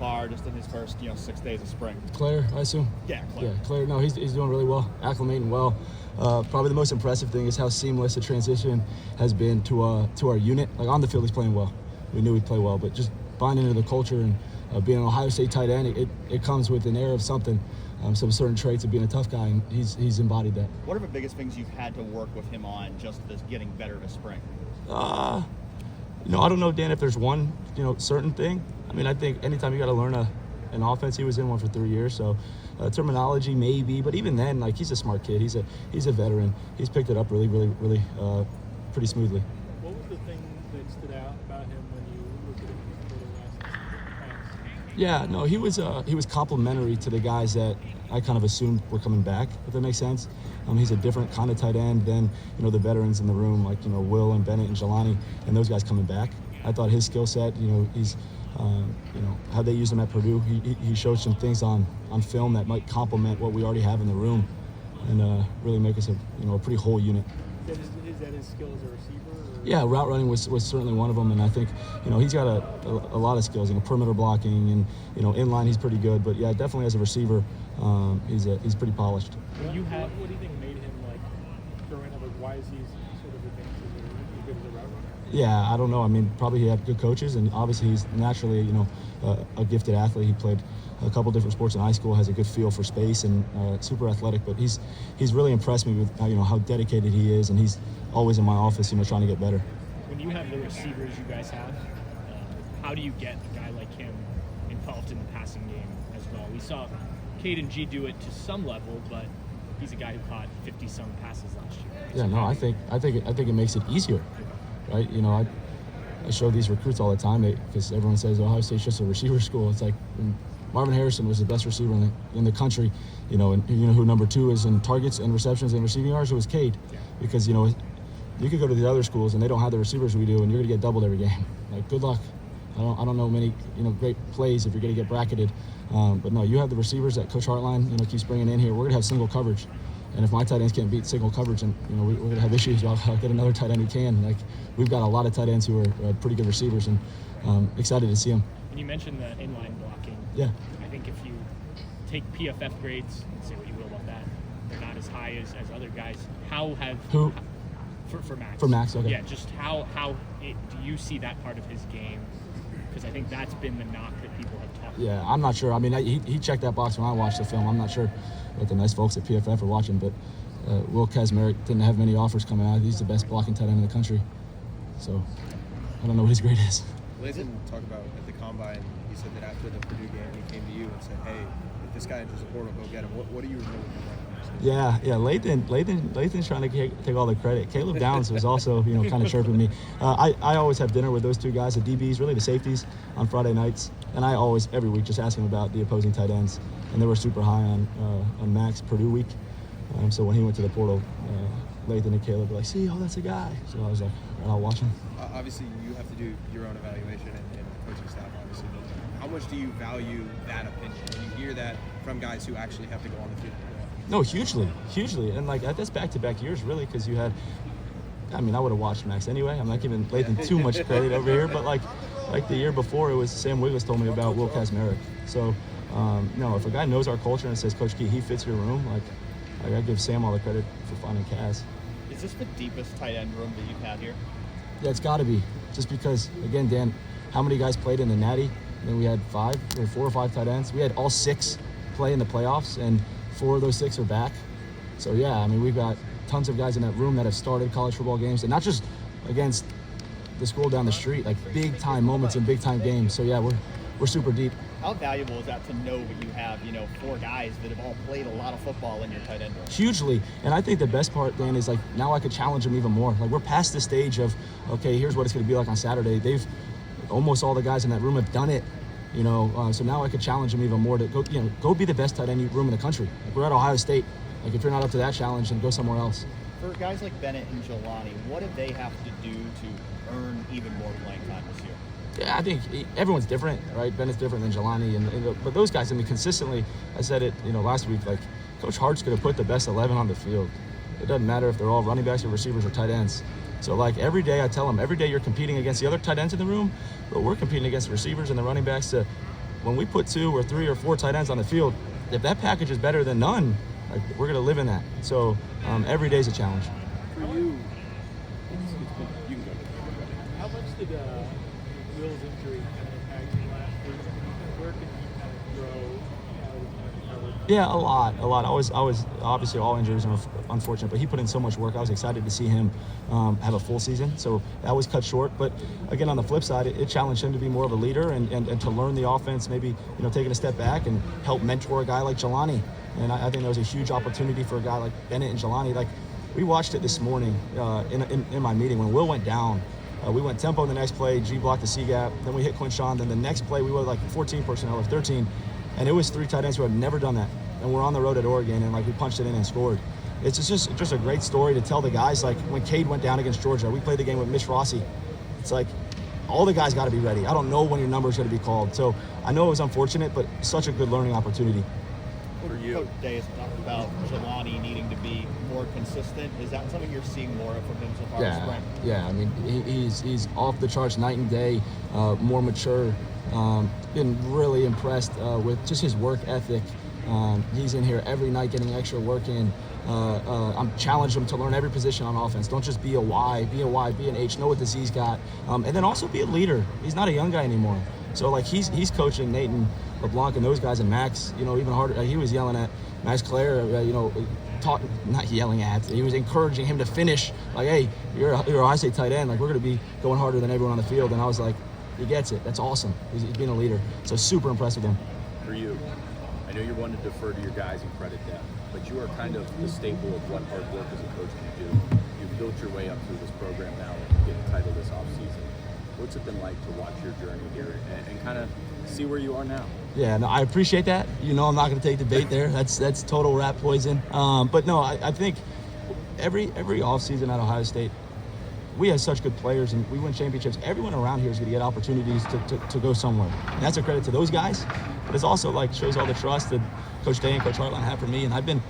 far, just in his first 6 days of spring? Klare, I assume. Yeah, Klare. Yeah, Klare. No, he's doing really well, acclimating well. Probably the most impressive thing is how seamless the transition has been to our unit. Like on the field, he's playing well. We knew he'd play well, but just buying into the culture and being an Ohio State tight end, it comes with an air of something. Some certain traits of being a tough guy, and he's embodied that. What are the biggest things you've had to work with him on just this getting better this spring? I don't know, Dan, if there's one, certain thing. I mean, I think anytime you got to learn an offense, he was in one for 3 years, so terminology maybe, but even then, like, he's a smart kid. He's a veteran. He's picked it up really, really, really pretty smoothly. What was the thing that stood out about him when you looked at him for the last? Yeah, no, he was complimentary to the guys that I kind of assumed were coming back, if that makes sense. He's a different kind of tight end than the veterans in the room, like Will and Bennett and Jelani, and those guys coming back. I thought his skill set, he's how they use him at Purdue. He showed some things on film that might complement what we already have in the room, and really make us a pretty whole unit. Is that his skill as a receiver? Or? Yeah, route running was certainly one of them, and I think he's got a lot of skills, perimeter blocking, and in line he's pretty good. But yeah, definitely as a receiver, he's pretty polished. What do you think made him throwing up? Why is he sort of advanced as good as a route runner? Yeah, I don't know. I mean, probably he had good coaches, and obviously he's naturally a gifted athlete. He played a couple different sports in high school, has a good feel for space, and super athletic. But he's really impressed me with how dedicated he is, and he's always in my office, trying to get better. When you have the receivers you guys have, how do you get a guy like him involved in the passing game as well? We saw Caden G do it to some level, but he's a guy who caught 50-some passes last year. Yeah, no, I think it makes it easier, right? I show these recruits all the time because everyone says Ohio State's just a receiver school. It's like Marvin Harrison was the best receiver in the country, and who number 2 is in targets and receptions and receiving yards? It was Cade, because you could go to the other schools and they don't have the receivers we do, and you're going to get doubled every game. Like, good luck. I don't know many great plays if you're going to get bracketed, but no, you have the receivers that Coach Hartline keeps bringing in here. We're going to have single coverage, and if my tight ends can't beat single coverage, and we're going to have issues. I'll get another tight end who can. Like, we've got a lot of tight ends who are pretty good receivers, and excited to see them. And you mentioned the inline blocking. Yeah. I think if you take PFF grades, say what you will about that, they're not as high as other guys. For Max. For Max, okay. Yeah, just how do you see that part of his game? Because I think that's been the knock that people have talked about. Yeah, I'm not sure. I mean, he checked that box when I watched the film. I'm not sure what the nice folks at PFF are watching, but Will Kacmarek didn't have many offers coming out. He's the best blocking tight end in the country. So I don't know what his grade is. Lathan talked about at the Combine, he said that after the Purdue game, he came to you and said, hey, if this guy enters the portal, go get him. What do you remember from that conversation? Yeah. Lathan's trying to take all the credit. Caleb Downs was also, kind of chirping me. I always have dinner with those two guys, the DBs, really the safeties, on Friday nights, and I always, every week, just ask him about the opposing tight ends, and they were super high on Max Purdue week. So when he went to the portal, Lathan and Caleb were like, see, that's a guy. So I was like, all right, I'll watch him. Obviously, you have to do your own evaluation, and the coaching staff, obviously. How much do you value that opinion when you hear that from guys who actually have to go on the field? No, hugely. And that's back-to-back years, really, because you had. I mean, I would have watched Max anyway. I'm not giving Lathan too much credit over here, but like the year before, it was Sam Wiggles told me about Will Kacmarek. So, if a guy knows our culture and says, Coach Key, he fits your room, I give Sam all the credit for finding Kaz. Is this the deepest tight end room that you've had here? Yeah, it's got to be. Just because, again, Dan, how many guys played in the Natty? And then we had 4 or 5 tight ends. We had all 6 play in the playoffs, and 4 of those 6 are back. So, yeah, I mean, we've got tons of guys in that room that have started college football games, and not just against the school down the street, like big-time moments in big-time games. So, yeah, we're super deep. How valuable is that to know that you have, 4 guys that have all played a lot of football in your tight end room? Hugely. And I think the best part, Dan, is now I could challenge them even more. We're past the stage of, okay, here's what it's going to be like on Saturday. Almost all the guys in that room have done it, so now I could challenge them even more to go be the best tight end room in the country. We're at Ohio State. If you're not up to that challenge, then go somewhere else. For guys like Bennett and Jelani, what do they have to do to earn even more playing time this year? Yeah, I think everyone's different, right? Bennett's different than Jelani, but those guys, consistently, I said it, last week, Coach Hart's going to put the best 11 on the field. It doesn't matter if they're all running backs or receivers or tight ends. So, every day I tell them, every day you're competing against the other tight ends in the room, but we're competing against the receivers and the running backs to when we put 2 or 3 or 4 tight ends on the field, if that package is better than none, like, we're going to live in that. So every day is a challenge. For you, you can go. How much did Will's injury kind of impact you last week? Where can he kind of grow? Yeah, a lot. I was obviously all injuries are unfortunate, but he put in so much work. I was excited to see him have a full season. So that was cut short. But again, on the flip side, it challenged him to be more of a leader and to learn the offense, maybe taking a step back and help mentor a guy like Jelani. And I think that was a huge opportunity for a guy like Bennett and Jelani. Like, we watched it this morning in my meeting when Will went down. We went tempo in the next play, G blocked the C gap, then we hit Quinshawn, then the next play we were like 14 personnel or 13, and it was 3 tight ends who had never done that. And we're on the road at Oregon, and like we punched it in and scored. It's just a great story to tell the guys. Like when Cade went down against Georgia, we played the game with Mitch Rossi. It's like all the guys got to be ready. I don't know when your number is going to be called. So I know it was unfortunate, but such a good learning opportunity. For you, Coach Day has talked about Jelani needing to be more consistent. Is that something you're seeing more of from him so far this spring? Yeah. I mean, he's off the charts night and day, more mature. Been really impressed with just his work ethic. He's in here every night getting extra work in. I'm challenging him to learn every position on offense. Don't just be a Y, be an H, know what the Z's got. And then also be a leader. He's not a young guy anymore. So like he's coaching Nate and LeBlanc and those guys, and Max, even harder. He was yelling at Max Klare, not yelling at, he was encouraging him to finish. Like, hey, you're a Ohio State tight end. Like, we're going to be going harder than everyone on the field. And I was like, he gets it. That's awesome. He's being a leader. So super impressed with him. For you, I know you want to defer to your guys and credit them, but you are kind of the staple of what hard work as a coach can do. You've built your way up through this program now and get the title this offseason. What's it been like to watch your journey here and kind of see where you are now? Yeah, no, I appreciate that. I'm not going to take the bait there. That's total rat poison. But no, I think every offseason at Ohio State, we have such good players and we win championships. Everyone around here is going to get opportunities to go somewhere. And that's a credit to those guys. But it's also like shows all the trust that Coach Day and Coach Hartline have for me. And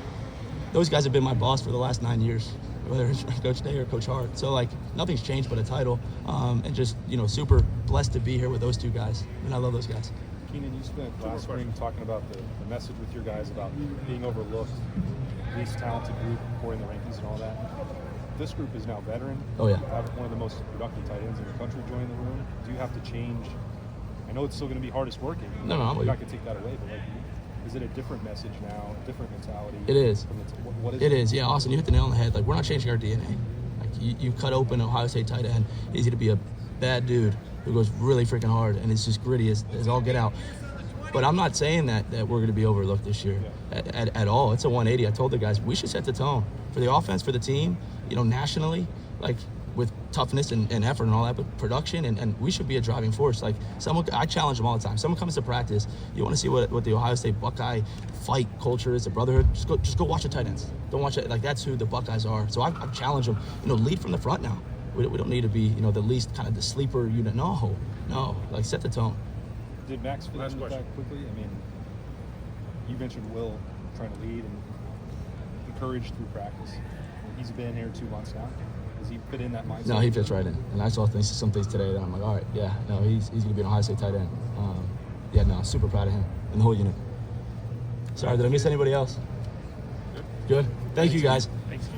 those guys have been my boss for the last 9 years, whether it's Coach Day or Coach Hart. So like nothing's changed but a title. And just, super blessed to be here with those 2 guys. And I love those guys. Keenan, you spent last spring talking about the message with your guys about being overlooked, least talented group, according to the rankings and all that. This group is now veteran. Oh, yeah. You have one of the most productive tight ends in the country join the room. Do you have to change? I know it's still going to be hardest working. No, you're not going to take that away, but is it a different message now, a different mentality? It is. What is it? It is. Yeah, Austin, you hit the nail on the head. Like, we're not changing our DNA. Like, you cut open an Ohio State tight end, he's going to be a bad dude who goes really freaking hard, and it's just gritty as all get out. But I'm not saying that we're going to be overlooked this year at all. It's a 180. I told the guys we should set the tone for the offense, for the team, nationally, like with toughness and effort and all that, but production, and we should be a driving force. Like I challenge them all the time. Someone comes to practice, you want to see what the Ohio State Buckeye fight culture is, the brotherhood, just go watch the tight ends. Don't watch it. Like, that's who the Buckeyes are. So I challenge them, lead from the front now. We don't need to be, the least kind of the sleeper unit. No, like set the tone. Did Max fit into that quickly? I mean, you mentioned Will trying to lead and encourage through practice. He's been here 2 months now. Does he fit in that mindset? No, he fits right in. And I saw some things today that I'm like, all right, yeah, no, he's going to be an Ohio State tight end. Super proud of him and the whole unit. Sorry, did I miss anybody else? Good. Thank you, guys. Thanks.